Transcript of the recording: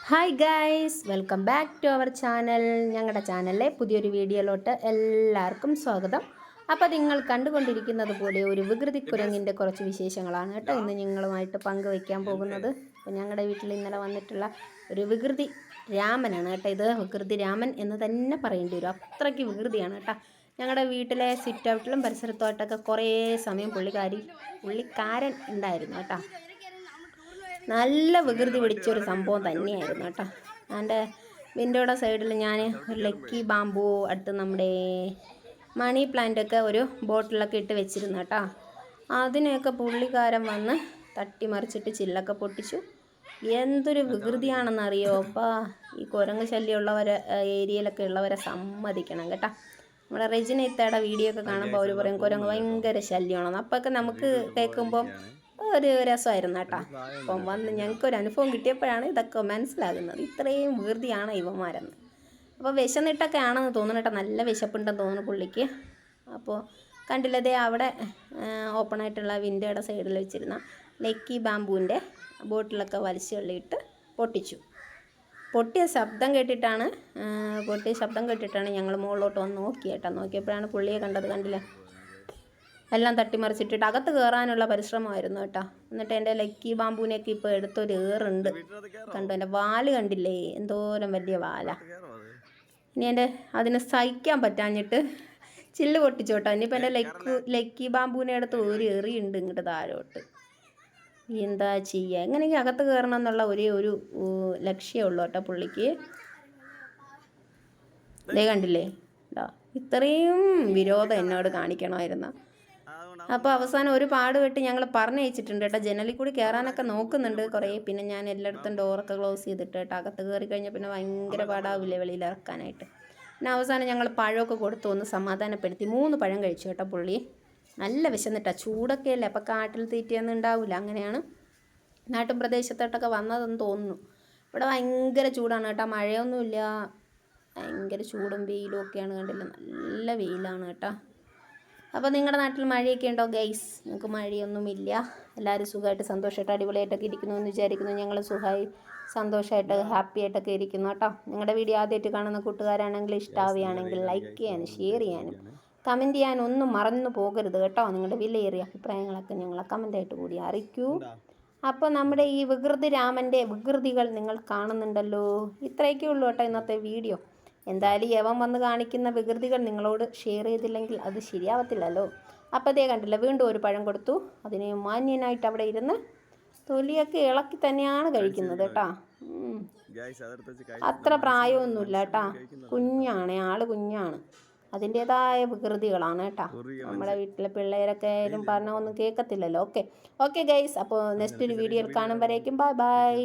Hi guys, welcome back to our channel. ഞങ്ങളുടെ ചാനലിലെ പുതിയൊരു വീഡിയോയിലോട്ട് എല്ലാവർക്കും സ്വാഗതം. അപ്പോൾ നിങ്ങൾ കണ്ടുകൊണ്ടിരിക്കുന്നത് പോലെ ഒരു വികൃതി കുരങ്ങിൻ്റെ കുറച്ച് വിശേഷങ്ങളാണ് കേട്ടോ ഇന്ന് നിങ്ങളുമായിട്ട് പങ്കുവയ്ക്കാൻ പോകുന്നത്. അപ്പോൾ ഞങ്ങളുടെ വീട്ടിൽ ഇന്നലെ വന്നിട്ടുള്ള ഒരു വികൃതി രാമനാണ് കേട്ടോ. ഇത് വികൃതി രാമൻ എന്ന് തന്നെ പറയേണ്ടി വരും, അത്രയ്ക്ക് വികൃതിയാണ് കേട്ടോ. ഞങ്ങളുടെ വീട്ടിലെ സിറ്റ് ഔട്ടിലും പരിസരത്തുമായിട്ടൊക്കെ കുറേ സമയം പുള്ളിക്കാരൻ ഉണ്ടായിരുന്നു കേട്ടോ. നല്ല വികൃതി പിടിച്ചൊരു സംഭവം തന്നെയായിരുന്നു കേട്ടോ. എൻ്റെ വിൻഡോയുടെ സൈഡിൽ ഞാൻ ഒരു ലക്കി ബാമ്പു അടുത്ത് നമ്മുടെ മണി പ്ലാന്റൊക്കെ ഒരു ബോട്ടിലൊക്കെ ഇട്ട് വെച്ചിരുന്നു കേട്ടോ. അതിനെയൊക്കെ പുള്ളിക്കാരൻ വന്ന് തട്ടിമറിച്ചിട്ട് ചില്ലൊക്കെ പൊട്ടിച്ചു. എന്തൊരു വികൃതിയാണെന്നറിയോ അപ്പോൾ ഈ കുരങ്ങ് ശല്യമുള്ളവരെ ഏരിയയിലൊക്കെ ഉള്ളവരെ സമ്മതിക്കണം കേട്ടോ. നമ്മുടെ റെജിന ഇത്തയുടെ വീഡിയോ ഒക്കെ കാണുമ്പോൾ അവർ പറയും കുരങ്ങ് ഭയങ്കര ശല്യമാണെന്ന്. അപ്പോഴൊക്കെ നമുക്ക് കേൾക്കുമ്പം ഒരു രസമായിരുന്നു കേട്ടോ. അപ്പം വന്ന് ഞങ്ങൾക്കൊരു അനുഭവം കിട്ടിയപ്പോഴാണ് ഇതൊക്കെ മനസ്സിലാകുന്നത്, ഇത്രയും വികൃതിയാണ് ഇവന്മാരെന്ന്. അപ്പോൾ വിശന്നിട്ടൊക്കെ ആണെന്ന് തോന്നുന്നു കേട്ടോ, നല്ല വിശപ്പുണ്ടെന്ന് തോന്നുന്നു പുള്ളിക്ക്. അപ്പോൾ കണ്ടില്ലതേ അവിടെ ഓപ്പണായിട്ടുള്ള വിൻഡോയുടെ സൈഡിൽ വെച്ചിരുന്ന ലക്കി ബാമ്പൂവിൻ്റെ ബോട്ടിലൊക്കെ വലിച്ചു തള്ളിയിട്ട് പൊട്ടിയ ശബ്ദം കേട്ടിട്ടാണ് ഞങ്ങൾ മുകളിലോട്ട് വന്ന് നോക്കിയപ്പോഴാണ് പുള്ളിയെ കണ്ടത്. കണ്ടില്ലേ, എല്ലാം തട്ടിമറിച്ചിട്ടിട്ട് അകത്ത് കയറാനുള്ള പരിശ്രമമായിരുന്നു കേട്ടോ. എന്നിട്ട് എൻ്റെ ലക്കി ബാമ്പൂനെയൊക്കെ ഇപ്പോൾ എടുത്തൊരു ഏറുണ്ട്. കണ്ടു, എൻ്റെ വാല് കണ്ടില്ലേ, എന്തോരം വലിയ വാല. ഇനി അതിന് സഹിക്കാൻ പറ്റാഞ്ഞിട്ട് ചില്ല് പൊട്ടിച്ചോട്ടോ. ഇനിയിപ്പോൾ എൻ്റെ ലക്കി ബാമ്പൂനെ എടുത്ത് ഒരു എറിയുണ്ട് ഇങ്ങോട്ട് താഴോട്ട്. എന്താ ചെയ്യുക, എങ്ങനെയെങ്കിലും അകത്ത് കയറണം എന്നുള്ള ഒരു ലക്ഷ്യമുള്ളൂ കേട്ടോ പുള്ളിക്ക്. ഇതേ കണ്ടില്ലേ, ഇത്രയും വിരോധം എന്നോട് കാണിക്കണമായിരുന്നു. അപ്പോൾ അവസാനം ഒരു പാട് വെട്ടി ഞങ്ങൾ പറഞ്ഞയച്ചിട്ടുണ്ട് കേട്ടോ. ജനലിൽ കൂടി കയറാനൊക്കെ നോക്കുന്നുണ്ട് കുറേ. പിന്നെ ഞാൻ എല്ലായിടത്തും ഡോറൊക്കെ ക്ലോസ് ചെയ്തിട്ട് കേട്ടോ. അകത്ത് കയറി കഴിഞ്ഞാൽ പിന്നെ ഭയങ്കര പാടാവില്ലേ വെളിയിൽ ഇറക്കാനായിട്ട്. പിന്നെ അവസാനം ഞങ്ങൾ പഴമൊക്കെ കൊടുത്തു ഒന്ന് സമാധാനപ്പെടുത്തി. 3 പഴം കഴിച്ചു കേട്ടോ പുള്ളി. നല്ല വിശന്നിട്ടാണ്, ചൂടൊക്കെ അല്ലേ, അപ്പോൾ കാട്ടിൽ തീറ്റയൊന്നും ഉണ്ടാവില്ല. അങ്ങനെയാണ് നാട്ടും പ്രദേശത്തോട്ടൊക്കെ വന്നതെന്ന് തോന്നുന്നു. ഇവിടെ ഭയങ്കര ചൂടാണ് കേട്ടോ, മഴയൊന്നുമില്ല, ഭയങ്കര ചൂടും വെയിലും ഒക്കെയാണ്. കണ്ടില്ല, നല്ല വെയിലാണ് കേട്ടോ. അപ്പോൾ നിങ്ങളുടെ നാട്ടിൽ മഴയൊക്കെ ഉണ്ടോ ഗൈസ്? നിങ്ങൾക്ക് മഴയൊന്നുമില്ല, എല്ലാവരും സുഖമായിട്ട് സന്തോഷമായിട്ട് അടിപൊളിയായിട്ടൊക്കെ ഇരിക്കുന്നു എന്ന് വിചാരിക്കുന്നു. ഞങ്ങൾ സുഖമായി സന്തോഷമായിട്ട് ഹാപ്പി ആയിട്ടൊക്കെ ഇരിക്കുന്നു കേട്ടോ. നിങ്ങളുടെ വീഡിയോ ആദ്യമായിട്ട് കാണുന്ന കൂട്ടുകാരാണെങ്കിൽ ഇഷ്ടമാവുകയാണെങ്കിൽ ലൈക്ക് ചെയ്യാനും ഷെയർ ചെയ്യാനും കമൻറ്റ് ചെയ്യാനും ഒന്നും മറന്നു പോകരുത് കേട്ടോ. നിങ്ങളുടെ വിലയേറിയ അഭിപ്രായങ്ങളൊക്കെ ഞങ്ങളെ കമൻറ്റായിട്ട് കൂടി അറിയിക്കൂ. അപ്പോൾ നമ്മുടെ ഈ വികൃതി രാമൻ്റെ വികൃതികൾ നിങ്ങൾ കാണുന്നുണ്ടല്ലോ. ഇത്രയൊക്കെ ഉള്ളൂ കേട്ടോ ഇന്നത്തെ വീഡിയോ. എന്തായാലും യവൻ വന്ന് കാണിക്കുന്ന വികൃതികൾ നിങ്ങളോട് ഷെയർ ചെയ്തില്ലെങ്കിൽ അത് ശരിയാവത്തില്ലല്ലോ. അപ്പോൾ അതേ കണ്ടില്ല, വീണ്ടും ഒരു പഴം കൊടുത്തു. അതിന് മാന്യനായിട്ട് അവിടെ ഇരുന്ന് തൊലിയൊക്കെ ഇളക്കി തന്നെയാണ് കഴിക്കുന്നത് കേട്ടോ. അത്ര പ്രായമൊന്നുമില്ല കേട്ടോ, ആള് കുഞ്ഞാണ്. അതിൻ്റേതായ വികൃതികളാണ് കേട്ടോ. നമ്മുടെ വീട്ടിലെ പിള്ളേരൊക്കെ ആയാലും പറഞ്ഞാൽ ഒന്നും കേൾക്കത്തില്ലല്ലോ. ഓക്കെ ഗൈസ്, അപ്പോൾ നെക്സ്റ്റ് ഒരു വീഡിയോയിൽ കാണുമ്പോഴേക്കും ബൈ.